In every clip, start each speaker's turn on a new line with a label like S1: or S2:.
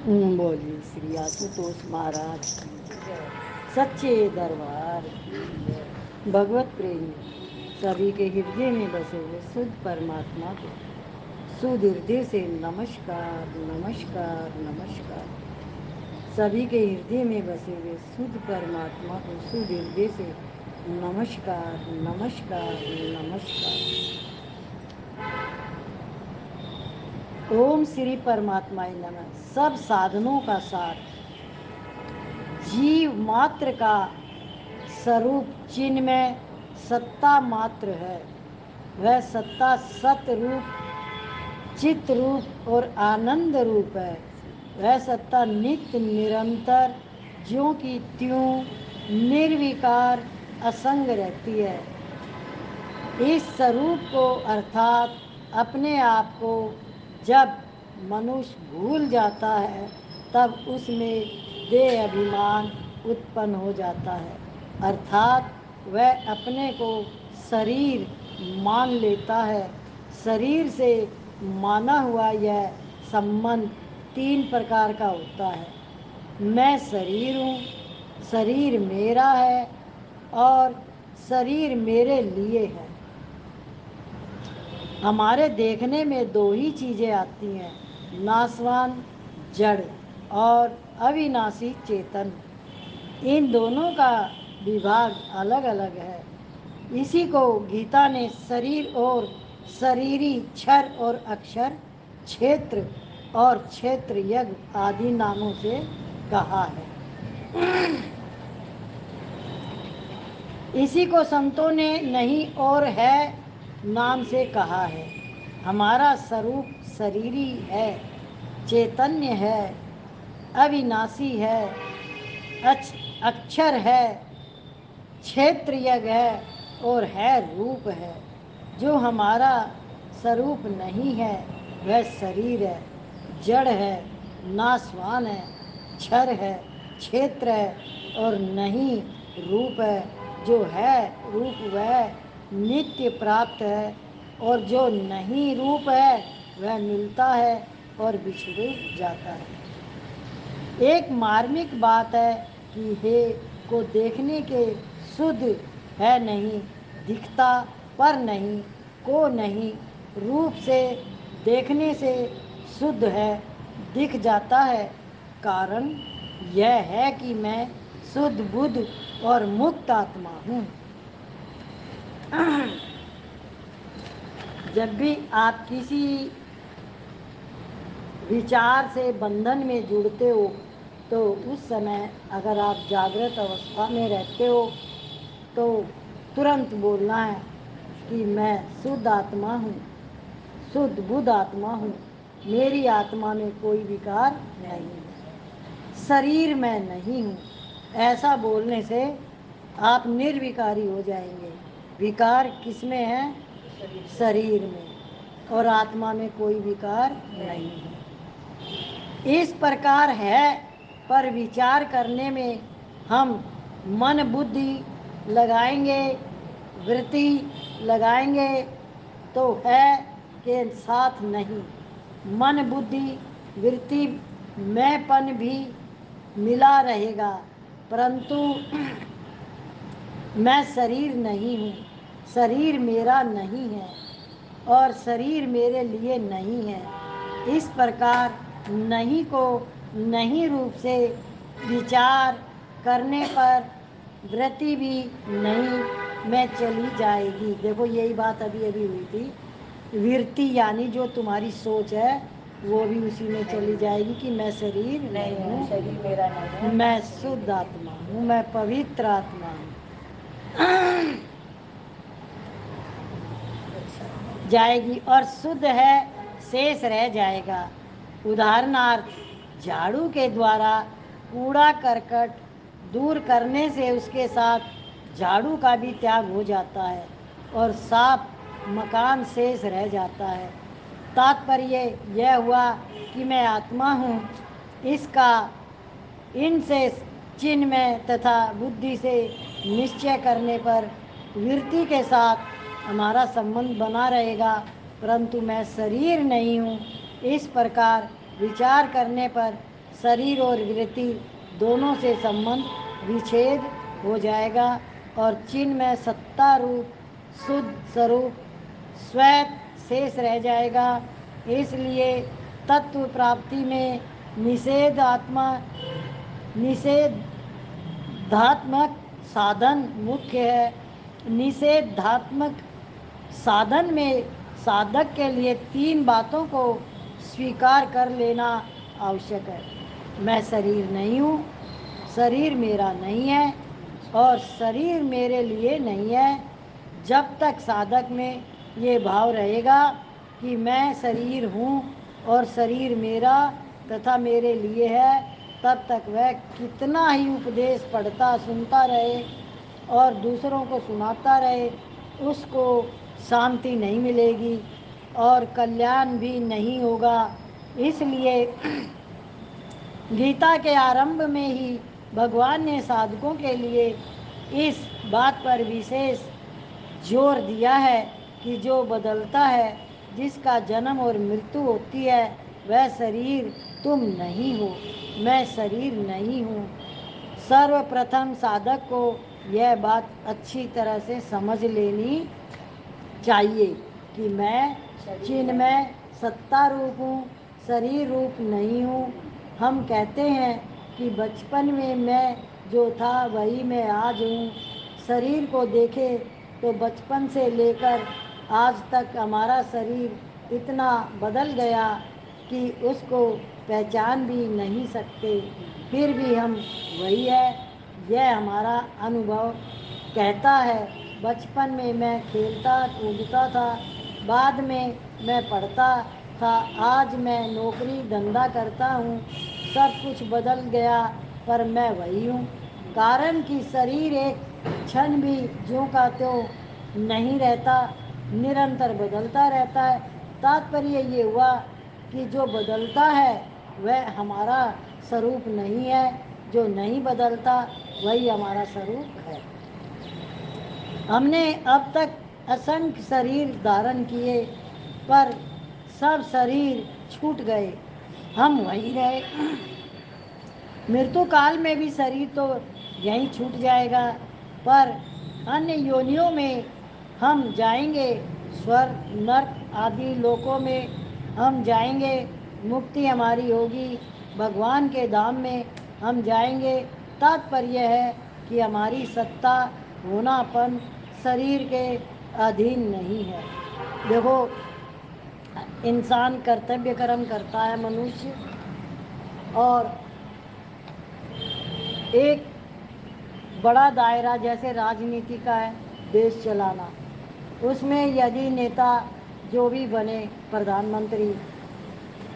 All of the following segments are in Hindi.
S1: बोलिए श्री आशुतोष महाराज की जय। सच्चे दरबार की जय। भगवत प्रेमी सभी के हृदय में बसे हुए शुद्ध परमात्मा को शुद्ध हृदय से नमस्कार नमस्कार नमस्कार। सभी के हृदय में बसे हुए शुद्ध परमात्मा को शुद्ध हृदय से नमस्कार नमस्कार नमस्कार। ओम श्री परमात्माय नमः। सब साधनों का सार जीव मात्र का स्वरूप चिन्मय सत्ता मात्र है। वह सत्ता सत रूप चित रूप और आनंद रूप है। वह सत्ता नित्य निरंतर ज्यों की त्यों निर्विकार असंग रहती है। इस स्वरूप को अर्थात अपने आप को जब मनुष्य भूल जाता है तब उसमें देह अभिमान उत्पन्न हो जाता है, अर्थात वह अपने को शरीर मान लेता है। शरीर से माना हुआ यह संबंध तीन प्रकार का होता है। मैं शरीर हूँ, शरीर मेरा है और शरीर मेरे लिए है। हमारे देखने में दो ही चीज़ें आती हैं, नाशवान जड़ और अविनाशी चेतन। इन दोनों का विभाग अलग अलग है। इसी को गीता ने शरीर और शरीरी, क्षर और अक्षर, क्षेत्र और क्षेत्र यज्ञ आदि नामों से कहा है। इसी को संतों ने नहीं और है नाम से कहा है। हमारा स्वरूप शरीरी है, चैतन्य है, अविनाशी है, अक्षर है, क्षेत्र यज्ञ है और है रूप है। जो हमारा स्वरूप नहीं है वह शरीर है, जड़ है, नाशवान है, क्षर है, क्षेत्र है और नहीं रूप है। जो है रूप वह नित्य प्राप्त है और जो नहीं रूप है वह मिलता है और बिछड़ जाता है। एक मार्मिक बात है कि हे को देखने के शुद्ध है नहीं, दिखता पर नहीं, को नहीं, रूप से देखने से शुद्ध है, दिख जाता है। कारण यह है कि मैं शुद्ध बुद्ध और मुक्त आत्मा हूँ। जब भी आप किसी विचार से बंधन में जुड़ते हो तो उस समय अगर आप जागृत अवस्था में रहते हो तो तुरंत बोलना है कि मैं शुद्ध आत्मा हूँ, शुद्ध बुद्ध आत्मा हूँ, मेरी आत्मा में कोई विकार नहीं है, शरीर मैं नहीं हूँ। ऐसा बोलने से आप निर्विकारी हो जाएंगे। विकार किस में है? शरीर में, और आत्मा में कोई विकार नहीं है। इस प्रकार है, पर विचार करने में हम मन बुद्धि लगाएंगे, वृत्ति लगाएंगे तो है के साथ नहीं। मन बुद्धि वृत्ति मैंपन भी मिला रहेगा, परंतु मैं शरीर नहीं हूँ, शरीर मेरा नहीं है और शरीर मेरे लिए नहीं है। इस प्रकार नहीं को नहीं रूप से विचार करने पर वृत्ति भी नहीं में चली जाएगी। देखो यही बात अभी अभी हुई थी। वृत्ति यानी जो तुम्हारी सोच है वो भी उसी में चली जाएगी कि मैं शरीर नहीं हूँ,
S2: शरीर मेरा नहीं है,
S1: मैं शुद्ध आत्मा हूँ, मैं पवित्र आत्मा हूँ। जाएगी और शुद्ध है शेष रह जाएगा। उदाहरणार्थ झाड़ू के द्वारा कूड़ा करकट दूर करने से उसके साथ झाड़ू का भी त्याग हो जाता है और साफ मकान शेष रह जाता है। तात्पर्य यह हुआ कि मैं आत्मा हूँ। इसका इनसे चिन्ह में तथा बुद्धि से निश्चय करने पर वृत्ति के साथ हमारा संबंध बना रहेगा, परंतु मैं शरीर नहीं हूँ। इस प्रकार विचार करने पर शरीर और वृत्ति दोनों से संबंध विच्छेद हो जाएगा और चिन्ह में सत्ता रूप शुद्ध स्वरूप स्वैत शेष रह जाएगा। इसलिए तत्व प्राप्ति में निषेधात्मक साधन मुख्य है। निषेधात्मक साधन में साधक के लिए 3 बातों को स्वीकार कर लेना आवश्यक है। मैं शरीर नहीं हूँ, शरीर मेरा नहीं है और शरीर मेरे लिए नहीं है। जब तक साधक में ये भाव रहेगा कि मैं शरीर हूँ और शरीर मेरा तथा मेरे लिए है, तब तक वह कितना ही उपदेश पढ़ता सुनता रहे और दूसरों को सुनाता रहे, उसको शांति नहीं मिलेगी और कल्याण भी नहीं होगा। इसलिए गीता के आरंभ में ही भगवान ने साधकों के लिए इस बात पर विशेष जोर दिया है कि जो बदलता है, जिसका जन्म और मृत्यु होती है, वह शरीर तुम नहीं हो, मैं शरीर नहीं हूँ। सर्वप्रथम साधक को यह बात अच्छी तरह से समझ लेनी चाहिए कि मैं चिन्मय सत्ता रूप हूँ, शरीर रूप नहीं हूँ। हम कहते हैं कि बचपन में मैं जो था वही मैं आज हूँ। शरीर को देखे तो बचपन से लेकर आज तक हमारा शरीर इतना बदल गया कि उसको पहचान भी नहीं सकते, फिर भी हम वही है। यह हमारा अनुभव कहता है। बचपन में मैं खेलता कूदता था, बाद में मैं पढ़ता था, आज मैं नौकरी धंधा करता हूँ। सब कुछ बदल गया पर मैं वही हूँ। कारण कि शरीर एक क्षण भी ज्यों का त्यों नहीं रहता, निरंतर बदलता रहता है। तात्पर्य ये हुआ कि जो बदलता है वह हमारा स्वरूप नहीं है, जो नहीं बदलता वही हमारा स्वरूप है। हमने अब तक असंख्य शरीर धारण किए पर सब शरीर छूट गए, हम वहीं रहे। मृत्यु काल में भी शरीर तो यहीं छूट जाएगा, पर अन्य योनियों में हम जाएंगे। स्वर्ग नर्क आदि लोकों में हम जाएंगे, मुक्ति हमारी होगी, भगवान के धाम में हम जाएंगे। तात्पर्य है कि हमारी सत्ता होनापन शरीर के अधीन नहीं है। देखो, इंसान कर्तव्य कर्म करता है मनुष्य, और एक बड़ा दायरा जैसे राजनीति का है, देश चलाना। उसमें यदि नेता जो भी बने प्रधानमंत्री,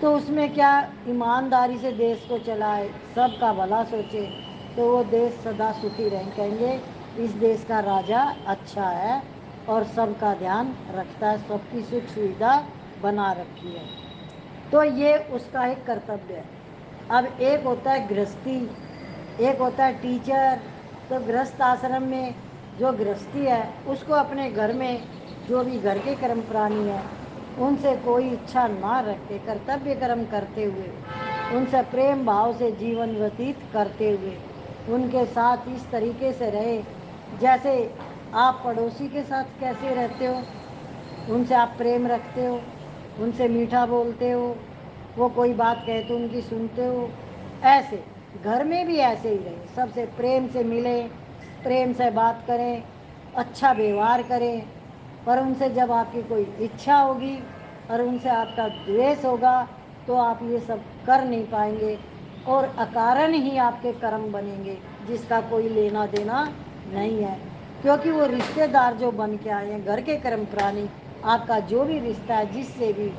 S1: तो उसमें क्या ईमानदारी से देश को चलाए, सबका भला सोचे, तो वो देश सदा सुखी रहे। कहेंगे इस देश का राजा अच्छा है और सबका ध्यान रखता है, सबकी सुख सुविधा बना रखी है। तो ये उसका एक कर्तव्य है। अब एक होता है गृहस्थी, एक होता है टीचर। तो गृहस्थ आश्रम में जो गृहस्थी है, उसको अपने घर में जो भी घर के कर्म प्राणी है, उनसे कोई इच्छा ना रख के कर्तव्य कर्म करते हुए, उनसे प्रेम भाव से जीवन व्यतीत करते हुए, उनके साथ इस तरीके से रहे जैसे आप पड़ोसी के साथ कैसे रहते हो, उनसे आप प्रेम रखते हो, उनसे मीठा बोलते हो, वो कोई बात कहे तो उनकी सुनते हो। ऐसे घर में भी ऐसे ही रहे, सबसे प्रेम से मिलें, प्रेम से बात करें, अच्छा व्यवहार करें। पर उनसे जब आपकी कोई इच्छा होगी और उनसे आपका द्वेष होगा, तो आप ये सब कर नहीं पाएंगे और अकारण ही आपके कर्म बनेंगे, जिसका कोई लेना देना नहीं है। क्योंकि वो रिश्तेदार जो बन के आए हैं, घर के कर्म प्राणी, आपका जो भी रिश्ता है जिससे भी,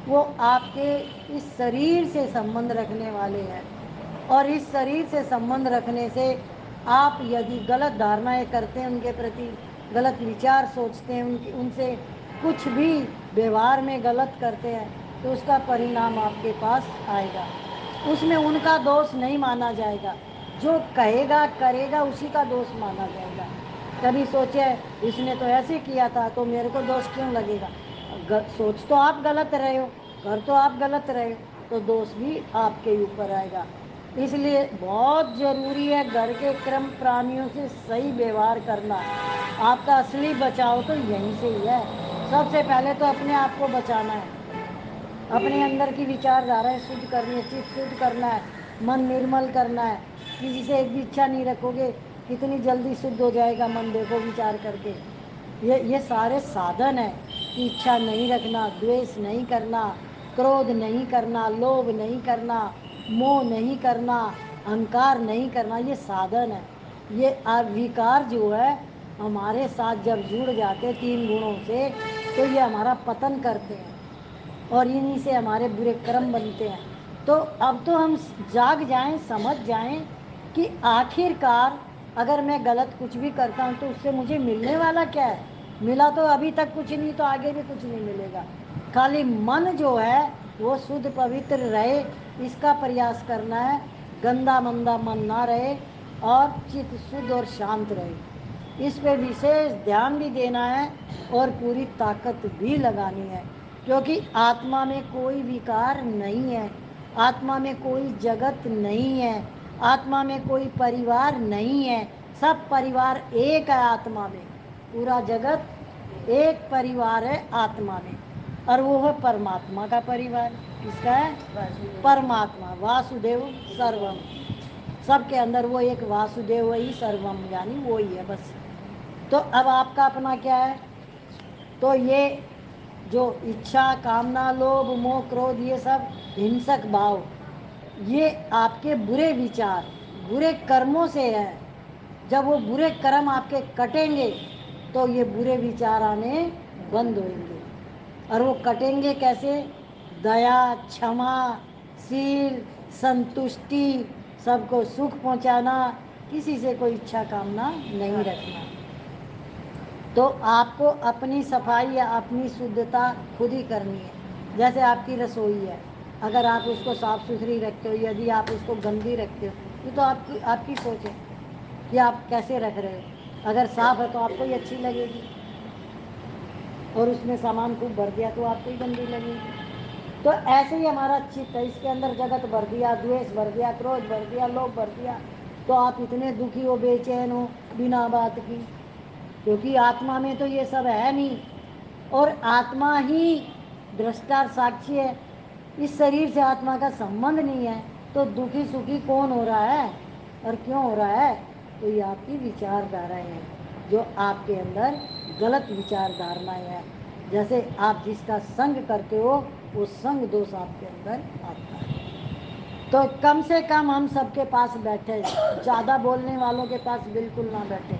S1: वो आपके इस शरीर से संबंध रखने वाले हैं। और इस शरीर से संबंध रखने से आप यदि गलत धारणाएं करते हैं उनके प्रति, गलत विचार सोचते हैं उनके, उनसे कुछ भी व्यवहार में गलत करते हैं, तो उसका परिणाम आपके पास आएगा। उसमें उनका दोष नहीं माना जाएगा, जो कहेगा करेगा उसी का दोष माना जाएगा। कभी सोचे इसने तो ऐसे किया था तो मेरे को दोष क्यों लगेगा। सोच तो आप गलत रहे हो, कर तो आप गलत रहे हो, तो दोष भी आपके ऊपर आएगा। इसलिए बहुत ज़रूरी है घर के क्रम प्राणियों से सही व्यवहार करना। आपका असली बचाव तो यहीं से ही है। सबसे पहले तो अपने आप को बचाना है, अपने अंदर की विचारधाराएं शुद्ध करनी है, चित्त शुद्ध करना है, मन निर्मल करना है। किसी से एक भी इच्छा नहीं रखोगे, कितनी जल्दी शुद्ध हो जाएगा मन, देखो विचार करके। ये सारे साधन है कि इच्छा नहीं रखना, द्वेष नहीं करना, क्रोध नहीं करना, लोभ नहीं करना, मोह नहीं करना, अहंकार नहीं करना, ये साधन है। ये विकार जो है हमारे साथ जब जुड़ जाते तीन गुणों से, तो ये हमारा पतन करते हैं और इन्हीं से हमारे बुरे कर्म बनते हैं। तो अब तो हम जाग जाएं, समझ जाएं कि आखिरकार अगर मैं गलत कुछ भी करता हूं तो उससे मुझे मिलने वाला क्या है। मिला तो अभी तक कुछ नहीं, तो आगे भी कुछ नहीं मिलेगा। खाली मन जो है वो शुद्ध पवित्र रहे, इसका प्रयास करना है। गंदा मंदा मन ना रहे और चित्त शुद्ध और शांत रहे। इस पे विशेष ध्यान भी देना है और पूरी ताकत भी लगानी है, क्योंकि आत्मा में कोई विकार नहीं है, आत्मा में कोई जगत नहीं है, आत्मा में कोई परिवार नहीं है। सब परिवार एक है आत्मा में, पूरा जगत एक परिवार है आत्मा में, और वो है परमात्मा का परिवार। किसका है? परमात्मा। वासुदेव सर्वम, सबके अंदर वो एक वासुदेव ही सर्वम, यानी वो ही है बस। तो अब आपका अपना क्या है? तो ये जो इच्छा, कामना, लोभ, मोह, क्रोध, ये सब हिंसक भाव, ये आपके बुरे विचार, बुरे कर्मों से है। जब वो बुरे कर्म आपके कटेंगे तो ये बुरे विचार आने बंद होंगे। और वो कटेंगे कैसे? दया, क्षमा, शील, संतुष्टि, सबको सुख पहुंचाना, किसी से कोई इच्छा कामना नहीं रखना। तो आपको अपनी सफाई या अपनी शुद्धता खुद ही करनी है। जैसे आपकी रसोई है, अगर आप उसको साफ सुथरी रखते हो, यदि आप उसको गंदी रखते हो, ये तो आपकी आपकी सोच है कि आप कैसे रख रहे हो। अगर साफ है तो आपको ही अच्छी लगेगी, और उसमें सामान खूब भर दिया तो आपको ही गंदी लगेगी। तो ऐसे ही हमारा चित्त है, इसके अंदर जगत भर दिया, द्वेष भर दिया, क्रोध भर दिया, लोभ भर दिया, तो आप इतने दुखी हो, बेचैन हो बिना बात की, क्योंकि आत्मा में तो ये सब है नहीं। और आत्मा ही दृष्टा साक्षी है, इस शरीर से आत्मा का संबंध नहीं है। तो दुखी सुखी कौन हो रहा है और क्यों हो रहा है? तो ये आपकी विचारधाराएं हैं, जो आपके अंदर गलत विचारधारणाएं हैं। जैसे आप जिसका संग करते हो, वो संग दोष आपके अंदर आता है। तो कम से कम हम सबके पास बैठे, ज़्यादा बोलने वालों के पास बिल्कुल ना बैठे।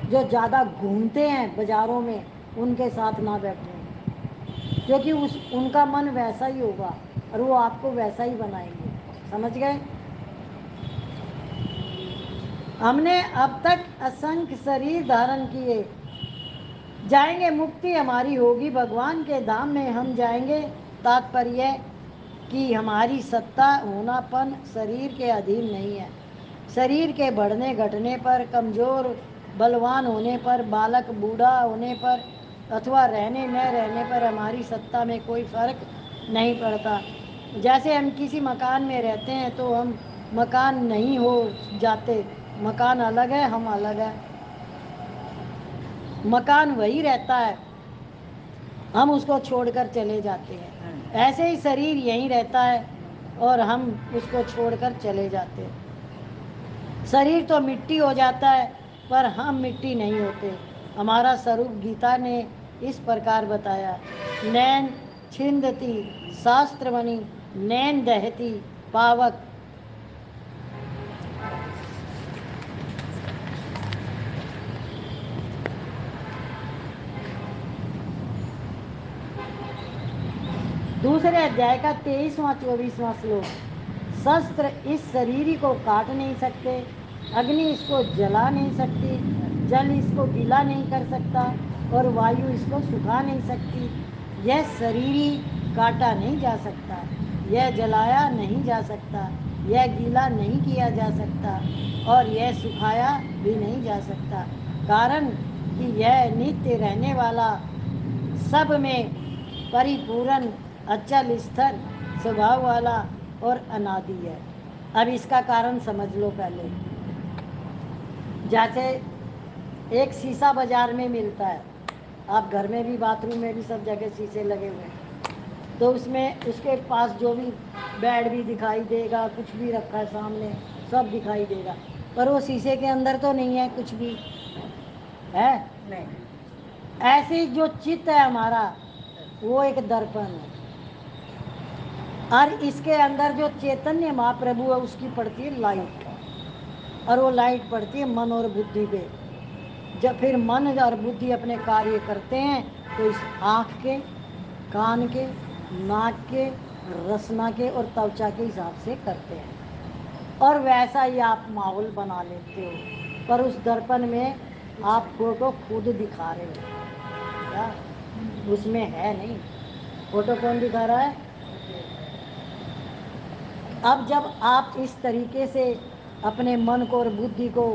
S1: जो ज़्यादा घूमते हैं बाजारों में, उनके साथ ना बैठें, क्योंकि उनका मन वैसा ही होगा और वो आपको वैसा ही बनाएंगे। समझ गए? हमने अब तक असंख्य शरीर धारण किए, जाएंगे मुक्ति हमारी होगी, भगवान के धाम में हम जाएंगे। तात्पर्य कि हमारी सत्ता होनापन शरीर के अधीन नहीं है। शरीर के बढ़ने घटने पर, कमजोर बलवान होने पर, बालक बूढ़ा होने पर, अथवा रहने न रहने पर हमारी सत्ता में कोई फर्क नहीं पड़ता। जैसे हम किसी मकान में रहते हैं तो हम मकान नहीं हो जाते, मकान अलग है, हम अलग है। मकान वही रहता है, हम उसको छोड़कर चले जाते हैं। ऐसे ही शरीर यहीं रहता है और हम उसको छोड़कर चले जाते हैं। शरीर तो मिट्टी हो जाता है, पर हम मिट्टी नहीं होते। हमारा स्वरूप गीता ने इस प्रकार बताया, नैन छिंदती शास्त्रमणि, नैन दहती पावक। दूसरे अध्याय का 23वां 24वां श्लोक। शस्त्र इस शरीर को काट नहीं सकते, अग्नि इसको जला नहीं सकती, जल इसको गीला नहीं कर सकता और वायु इसको सुखा नहीं सकती। यह शरीरी काटा नहीं जा सकता, यह जलाया नहीं जा सकता, यह गीला नहीं किया जा सकता और यह सुखाया भी नहीं जा सकता, कारण कि यह नित्य रहने वाला, सब में परिपूर्ण, अचल स्थिर स्वभाव वाला और अनादि है। अब इसका कारण समझ लो पहले। जैसे एक शीशा बाजार में मिलता है, आप घर में भी बाथरूम में भी सब जगह शीशे लगे हुए हैं, तो उसमें उसके पास जो भी बेड भी दिखाई देगा, कुछ भी रखा है सामने सब दिखाई देगा, पर वो शीशे के अंदर तो नहीं है कुछ भी, है नहीं। ऐसे ही जो चित्त है हमारा वो एक दर्पण है, और इसके अंदर जो चैतन्य महाप्रभु है उसकी पड़ती है लाइट, और वो लाइट पड़ती है मन और बुद्धि पे। जब फिर मन और बुद्धि अपने कार्य करते हैं तो इस आँख के, कान के, नाक के, रसना के और त्वचा के हिसाब से करते हैं, और वैसा ही आप माहौल बना लेते हो, पर उस दर्पण में आप फोटो खुद दिखा रहे हो, क्या उसमें है नहीं। फोटो कौन दिखा रहा है? अब जब आप इस तरीके से अपने मन को और बुद्धि को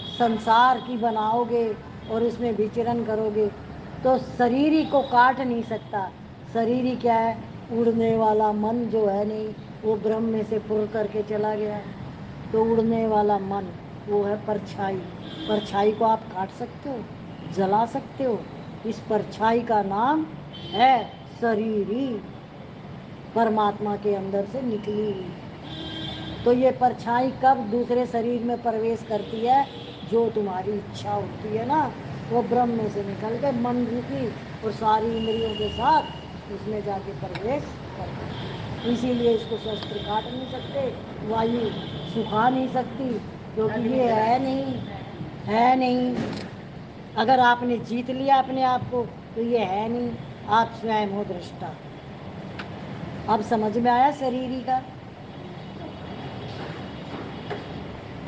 S1: संसार की बनाओगे और उसमें विचरण करोगे तो शरीर ही को काट नहीं सकता। शरीर ही क्या है? उड़ने वाला मन जो है नहीं, वो ब्रह्म में से फुर करके चला गया, तो उड़ने वाला मन वो है परछाई। परछाई को आप काट सकते हो, जला सकते हो? इस परछाई का नाम है शरीर ही, परमात्मा के अंदर से निकली हुई। तो ये परछाई कब दूसरे शरीर में प्रवेश करती है? जो तुम्हारी इच्छा होती है ना, वो ब्रह्म में से निकल के मन रूपी और सारी इंद्रियों के साथ उसमें जाके प्रवेश करती है। इसीलिए इसको शस्त्र काट नहीं सकते, वायु सुखा नहीं सकती, क्योंकि ये है नहीं, है नहीं। अगर आपने जीत लिया अपने आप को तो ये है नहीं, आप स्वयं हो दृष्टा। अब समझ में आया शरीरी का?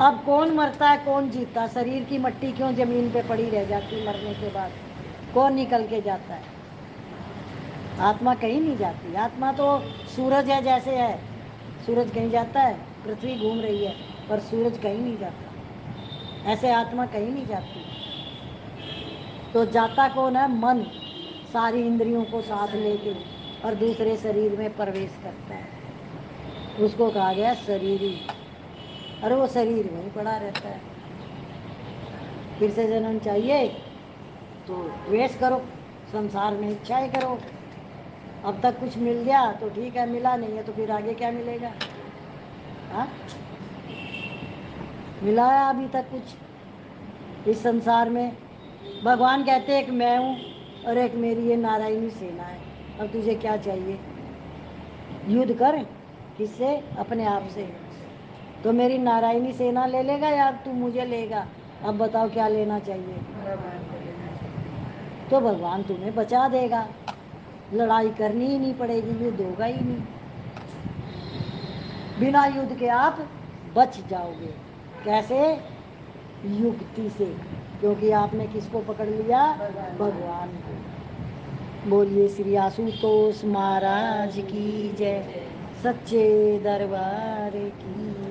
S1: अब कौन मरता है कौन जीतता? शरीर की मट्टी क्यों जमीन पे पड़ी रह जाती मरने के बाद? कौन निकल के जाता है? आत्मा कहीं नहीं जाती। आत्मा तो सूरज है जैसे है, सूरज कहीं जाता है? पृथ्वी घूम रही है पर सूरज कहीं नहीं जाता, ऐसे आत्मा कहीं नहीं जाती। तो जाता कौन है? मन सारी इंद्रियों को साथ लेके और दूसरे शरीर में प्रवेश करता है, उसको कहा गया शरीरी। और वो शरीर में ही पड़ा रहता है। फिर से जन्म चाहिए तो द्वेष करो, संसार में इच्छाएं करो। अब तक कुछ मिल गया तो ठीक है, मिला नहीं है तो फिर आगे क्या मिलेगा? हाँ, मिला है अभी तक कुछ इस संसार में? भगवान कहते हैं एक मैं हूँ और एक मेरी ये नारायणी सेना है। अब तुझे क्या चाहिए? युद्ध कर। किससे? अपने आप से। तो मेरी नारायणी सेना ले लेगा या तू मुझे लेगा? अब बताओ क्या लेना चाहिए? तो भगवान तुम्हें बचा देगा, लड़ाई करनी ही नहीं पड़ेगी, युद्ध होगा ही नहीं। बिना युद्ध के आप बच जाओगे। कैसे? युक्ति से, क्योंकि आपने किसको पकड़ लिया? भगवान को। बोलिए श्री आशुतोष महाराज की जय, सच्चे दरबार की